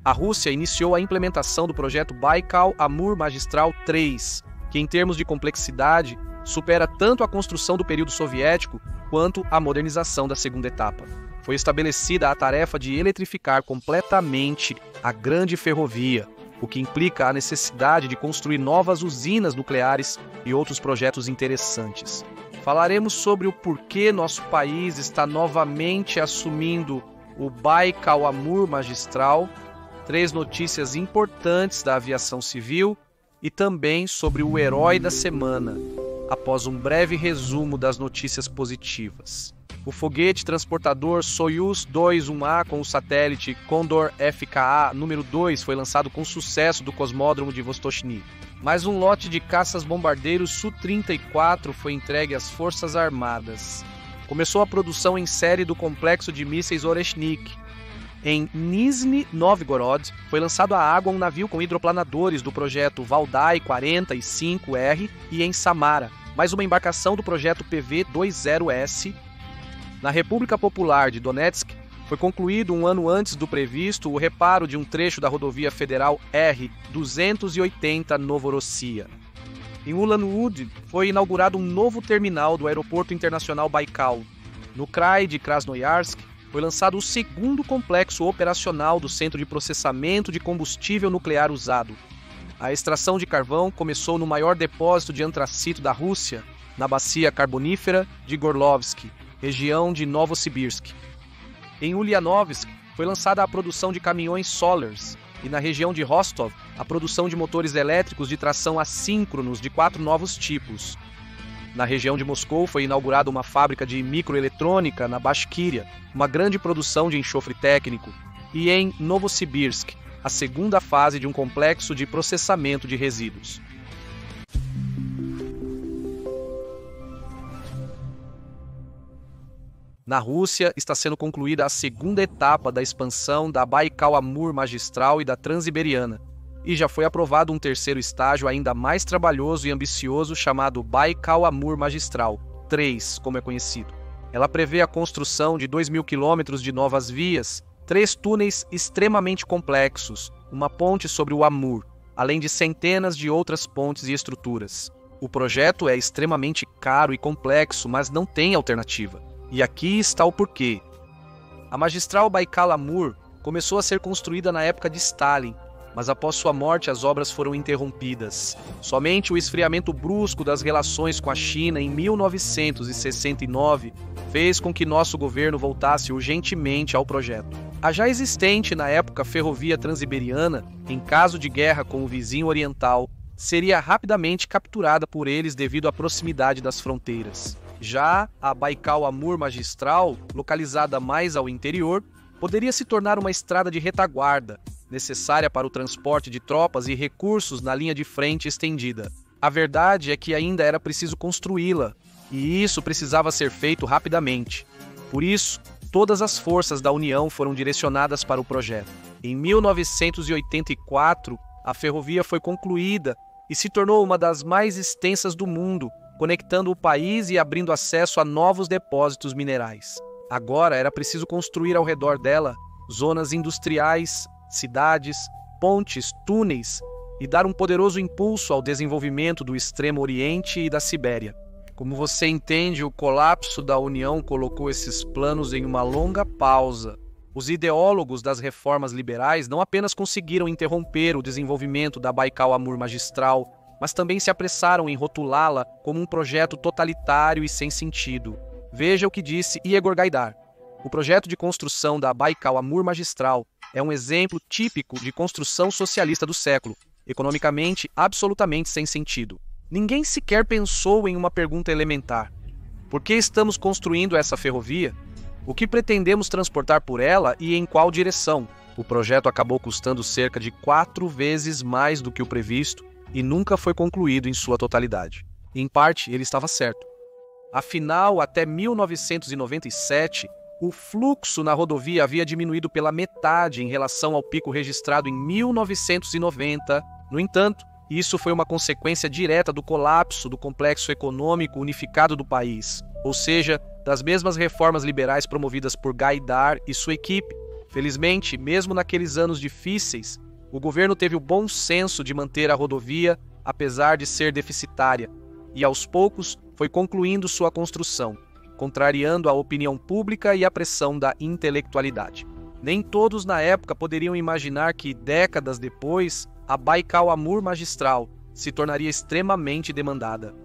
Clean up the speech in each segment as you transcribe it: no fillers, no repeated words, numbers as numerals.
a Rússia iniciou a implementação do projeto Baikal-Amur Magistral 3, que em termos de complexidade supera tanto a construção do período soviético quanto a modernização da segunda etapa. Foi estabelecida a tarefa de eletrificar completamente a grande ferrovia, o que implica a necessidade de construir novas usinas nucleares e outros projetos interessantes. Falaremos sobre o porquê nosso país está novamente assumindo o Baikal-Amur Magistral, 3 notícias importantes da aviação civil e também sobre o herói da semana, após um breve resumo das notícias positivas. O foguete transportador Soyuz 2-1A com o satélite Condor FKA número 2 foi lançado com sucesso do cosmódromo de Vostochny. Mais um lote de caças-bombardeiros Su-34 foi entregue às Forças Armadas. Começou a produção em série do complexo de mísseis Oreshnik. Em Nizhny Novgorod, foi lançado à água um navio com hidroplanadores do projeto Valdai 45R e em Samara, mais uma embarcação do projeto PV-20S. Na República Popular de Donetsk, foi concluído um ano antes do previsto o reparo de um trecho da rodovia federal R-280 Novorossiya. Em Ulan-Ude, foi inaugurado um novo terminal do Aeroporto Internacional Baikal. No Krai de Krasnoyarsk, foi lançado o segundo complexo operacional do Centro de Processamento de Combustível Nuclear Usado. A extração de carvão começou no maior depósito de antracito da Rússia, na bacia carbonífera de Gorlovsk, região de Novosibirsk. Em Ulyanovsk, foi lançada a produção de caminhões Solars, e na região de Rostov, a produção de motores elétricos de tração assíncronos de 4 novos tipos. Na região de Moscou foi inaugurada uma fábrica de microeletrônica na Bashkiria, uma grande produção de enxofre técnico, e em Novosibirsk, a segunda fase de um complexo de processamento de resíduos. Na Rússia, está sendo concluída a segunda etapa da expansão da Baikal-Amur Magistral e da Transiberiana, e já foi aprovado um terceiro estágio ainda mais trabalhoso e ambicioso chamado Baikal-Amur Magistral 3, como é conhecido. Ela prevê a construção de 2.000 quilômetros de novas vias, 3 túneis extremamente complexos, uma ponte sobre o Amur, além de centenas de outras pontes e estruturas. O projeto é extremamente caro e complexo, mas não tem alternativa. E aqui está o porquê. A magistral Baikal-Amur começou a ser construída na época de Stalin, mas após sua morte as obras foram interrompidas. Somente o esfriamento brusco das relações com a China em 1969 fez com que nosso governo voltasse urgentemente ao projeto. A já existente na época ferrovia transiberiana, em caso de guerra com o vizinho oriental, seria rapidamente capturada por eles devido à proximidade das fronteiras. Já a Baikal-Amur Magistral, localizada mais ao interior, poderia se tornar uma estrada de retaguarda, necessária para o transporte de tropas e recursos na linha de frente estendida. A verdade é que ainda era preciso construí-la, e isso precisava ser feito rapidamente. Por isso, todas as forças da União foram direcionadas para o projeto. Em 1984, a ferrovia foi concluída e se tornou uma das mais extensas do mundo, conectando o país e abrindo acesso a novos depósitos minerais. Agora era preciso construir ao redor dela zonas industriais, cidades, pontes, túneis e dar um poderoso impulso ao desenvolvimento do Extremo Oriente e da Sibéria. Como você entende, o colapso da União colocou esses planos em uma longa pausa. Os ideólogos das reformas liberais não apenas conseguiram interromper o desenvolvimento da Baikal-Amur Magistral, mas também se apressaram em rotulá-la como um projeto totalitário e sem sentido. Veja o que disse Igor Gaidar. O projeto de construção da Baikal-Amur Magistral é um exemplo típico de construção socialista do século, economicamente absolutamente sem sentido. Ninguém sequer pensou em uma pergunta elementar. Por que estamos construindo essa ferrovia? O que pretendemos transportar por ela e em qual direção? O projeto acabou custando cerca de 4 vezes mais do que o previsto e nunca foi concluído em sua totalidade. Em parte, ele estava certo. Afinal, até 1997, o fluxo na rodovia havia diminuído pela metade em relação ao pico registrado em 1990. No entanto, isso foi uma consequência direta do colapso do complexo econômico unificado do país, ou seja, das mesmas reformas liberais promovidas por Gaidar e sua equipe, Felizmente, mesmo naqueles anos difíceis, o governo teve o bom senso de manter a rodovia, apesar de ser deficitária, e aos poucos foi concluindo sua construção, contrariando a opinião pública e a pressão da intelectualidade. Nem todos na época poderiam imaginar que, décadas depois, a Baikal-Amur Magistral se tornaria extremamente demandada.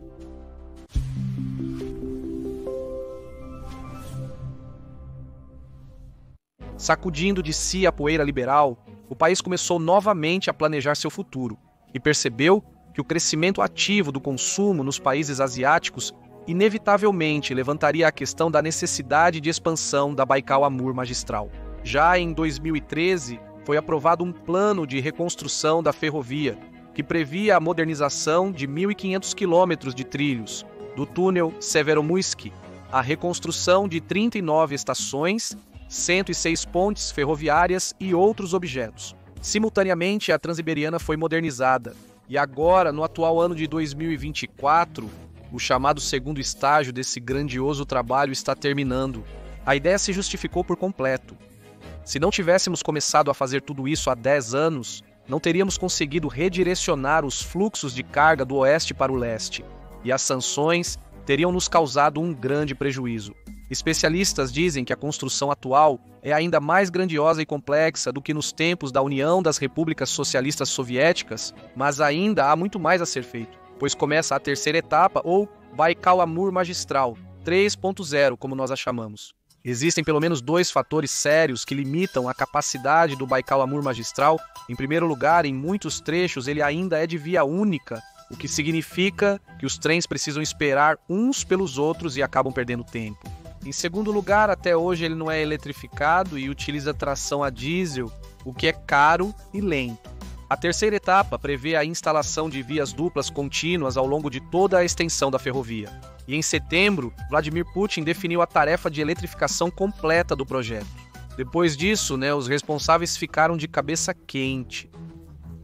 Sacudindo de si a poeira liberal, o país começou novamente a planejar seu futuro e percebeu que o crescimento ativo do consumo nos países asiáticos inevitavelmente levantaria a questão da necessidade de expansão da Baikal-Amur Magistral. Já em 2013, foi aprovado um plano de reconstrução da ferrovia, que previa a modernização de 1.500 quilômetros de trilhos, do túnel Severomuyski, a reconstrução de 39 estações, 106 pontes ferroviárias e outros objetos. Simultaneamente, a Transiberiana foi modernizada, e agora, no atual ano de 2024, o chamado segundo estágio desse grandioso trabalho está terminando. A ideia se justificou por completo. Se não tivéssemos começado a fazer tudo isso há 10 anos, não teríamos conseguido redirecionar os fluxos de carga do oeste para o leste, e as sanções teriam nos causado um grande prejuízo. Especialistas dizem que a construção atual é ainda mais grandiosa e complexa do que nos tempos da União das Repúblicas Socialistas Soviéticas, mas ainda há muito mais a ser feito, pois começa a terceira etapa, ou Baikal-Amur Magistral 3.0, como nós a chamamos. Existem pelo menos 2 fatores sérios que limitam a capacidade do Baikal-Amur Magistral. Em primeiro lugar, em muitos trechos ele ainda é de via única, o que significa que os trens precisam esperar uns pelos outros e acabam perdendo tempo. Em segundo lugar, até hoje ele não é eletrificado e utiliza tração a diesel, o que é caro e lento. A terceira etapa prevê a instalação de vias duplas contínuas ao longo de toda a extensão da ferrovia. E em setembro, Vladimir Putin definiu a tarefa de eletrificação completa do projeto. Depois disso, os responsáveis ficaram de cabeça quente.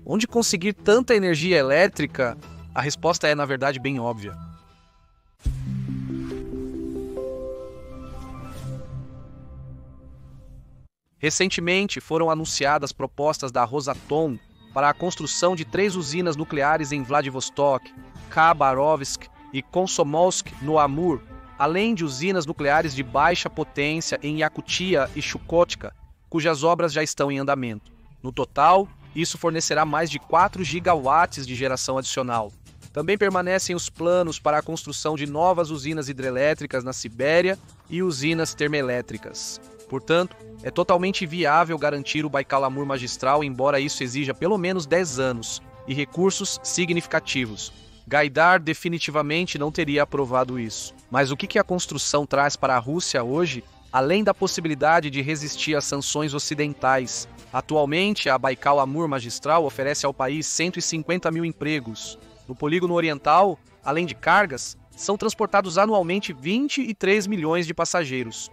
Onde conseguir tanta energia elétrica? A resposta é, na verdade, bem óbvia. Recentemente foram anunciadas propostas da Rosatom para a construção de 3 usinas nucleares em Vladivostok, Khabarovsk e Komsomolsk, no Amur, além de usinas nucleares de baixa potência em Yakutia e Chukotka, cujas obras já estão em andamento. No total, isso fornecerá mais de 4 gigawatts de geração adicional. Também permanecem os planos para a construção de novas usinas hidrelétricas na Sibéria e usinas termoelétricas. Portanto, é totalmente viável garantir o Baikal-Amur Magistral, embora isso exija pelo menos 10 anos e recursos significativos. Gaidar definitivamente não teria aprovado isso. Mas o que a construção traz para a Rússia hoje, além da possibilidade de resistir às sanções ocidentais? Atualmente, a Baikal-Amur Magistral oferece ao país 150 mil empregos. No polígono oriental, além de cargas, são transportados anualmente 23 milhões de passageiros.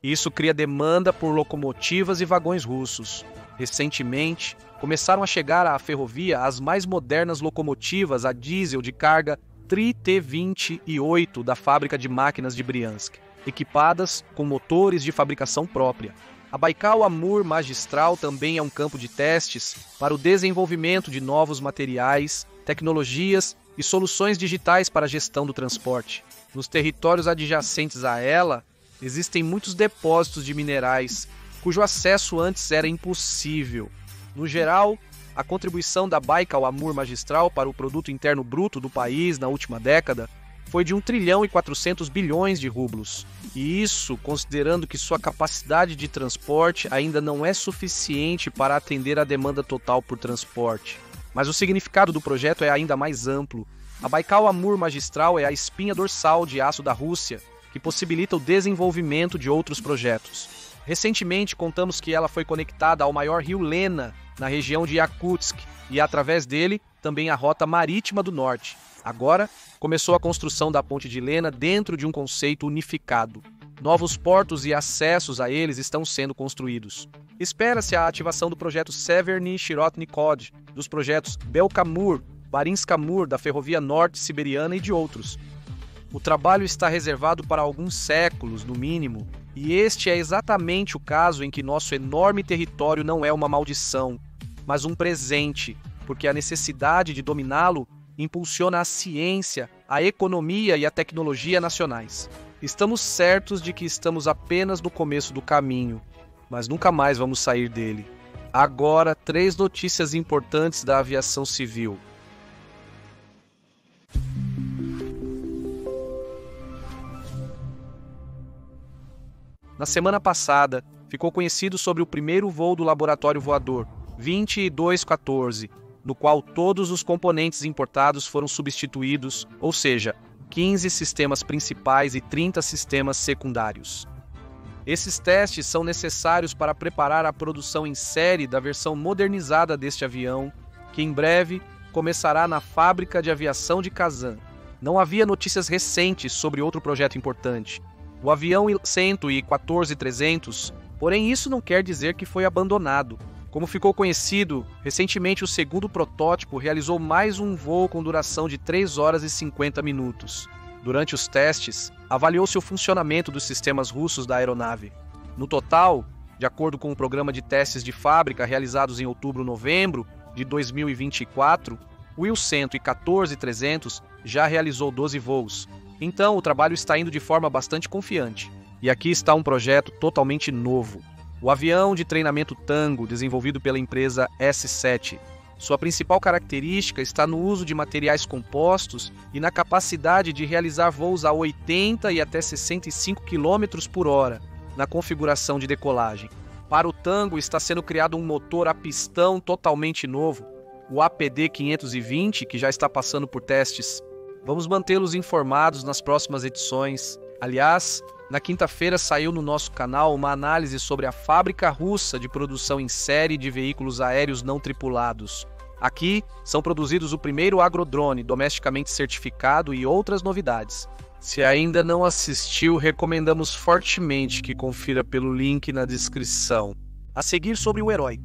Isso cria demanda por locomotivas e vagões russos. Recentemente, começaram a chegar à ferrovia as mais modernas locomotivas a diesel de carga Tri-T20 da fábrica de máquinas de Briansk, equipadas com motores de fabricação própria. A Baikal-Amur Magistral também é um campo de testes para o desenvolvimento de novos materiais, tecnologias e soluções digitais para a gestão do transporte. Nos territórios adjacentes a ela, existem muitos depósitos de minerais, cujo acesso antes era impossível. No geral, a contribuição da Baikal-Amur Magistral para o produto interno bruto do país na última década foi de 1 trilhão e 400 bilhões de rublos. E isso considerando que sua capacidade de transporte ainda não é suficiente para atender a demanda total por transporte. Mas o significado do projeto é ainda mais amplo. A Baikal-Amur Magistral é a espinha dorsal de aço da Rússia, que possibilita o desenvolvimento de outros projetos. Recentemente, contamos que ela foi conectada ao maior rio Lena, na região de Yakutsk, e através dele, também a Rota Marítima do Norte. Agora, começou a construção da ponte de Lena dentro de um conceito unificado. Novos portos e acessos a eles estão sendo construídos. Espera-se a ativação do projeto Severny Shirotny Khod, dos projetos Belkamur, Barinsk-Amur, da Ferrovia Norte Siberiana e de outros. O trabalho está reservado para alguns séculos, no mínimo, E este é exatamente o caso em que nosso enorme território não é uma maldição, mas um presente, porque a necessidade de dominá-lo impulsiona a ciência, a economia e a tecnologia nacionais. Estamos certos de que estamos apenas no começo do caminho, mas nunca mais vamos sair dele. Agora, 3 notícias importantes da aviação civil. Na semana passada, ficou conhecido sobre o primeiro voo do laboratório voador, 2214, no qual todos os componentes importados foram substituídos, ou seja, 15 sistemas principais e 30 sistemas secundários. Esses testes são necessários para preparar a produção em série da versão modernizada deste avião, que em breve começará na fábrica de aviação de Kazan. Não havia notícias recentes sobre outro projeto importante, o avião 114-300, porém isso não quer dizer que foi abandonado. Como ficou conhecido, recentemente o segundo protótipo realizou mais um voo com duração de 3 horas e 50 minutos. Durante os testes, avaliou-se o funcionamento dos sistemas russos da aeronave. No total, de acordo com o programa de testes de fábrica realizados em outubro-novembro de 2024, o Il-114-300 já realizou 12 voos. Então, o trabalho está indo de forma bastante confiante. E aqui está um projeto totalmente novo. O avião de treinamento Tango, desenvolvido pela empresa S7. Sua principal característica está no uso de materiais compostos e na capacidade de realizar voos a 80 e até 65 km por hora, na configuração de decolagem. Para o Tango está sendo criado um motor a pistão totalmente novo, o APD-520, que já está passando por testes. Vamos mantê-los informados nas próximas edições. Aliás, na quinta-feira saiu no nosso canal uma análise sobre a fábrica russa de produção em série de veículos aéreos não tripulados. Aqui são produzidos o primeiro agrodrone domesticamente certificado e outras novidades. Se ainda não assistiu, recomendamos fortemente que confira pelo link na descrição. A seguir, sobre o herói.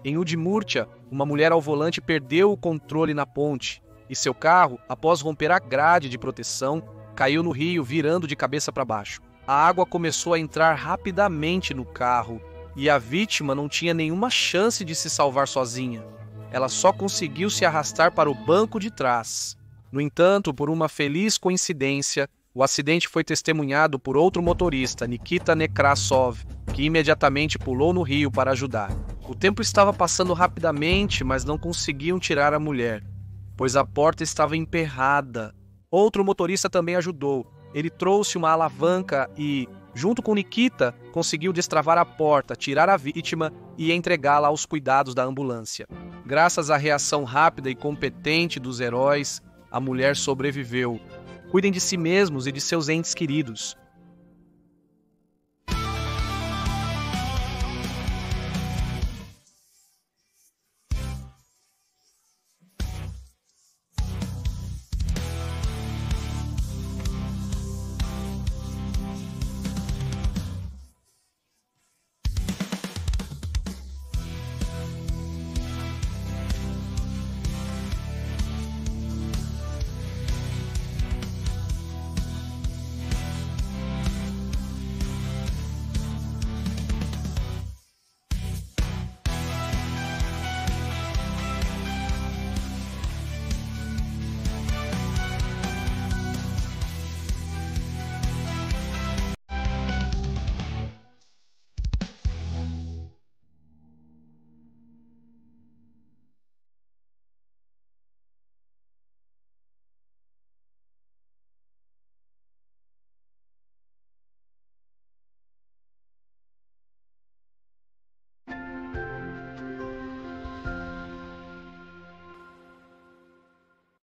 Em Udmurtia, uma mulher ao volante perdeu o controle na ponte e seu carro, após romper a grade de proteção, caiu no rio virando de cabeça para baixo. A água começou a entrar rapidamente no carro e a vítima não tinha nenhuma chance de se salvar sozinha. Ela só conseguiu se arrastar para o banco de trás. No entanto, por uma feliz coincidência, o acidente foi testemunhado por outro motorista, Nikita Nekrasov, que imediatamente pulou no rio para ajudar. O tempo estava passando rapidamente, mas não conseguiam tirar a mulher, pois a porta estava emperrada. Outro motorista também ajudou. Ele trouxe uma alavanca e, junto com Nikita, conseguiu destravar a porta, tirar a vítima e entregá-la aos cuidados da ambulância. Graças à reação rápida e competente dos heróis, a mulher sobreviveu. Cuidem de si mesmos e de seus entes queridos.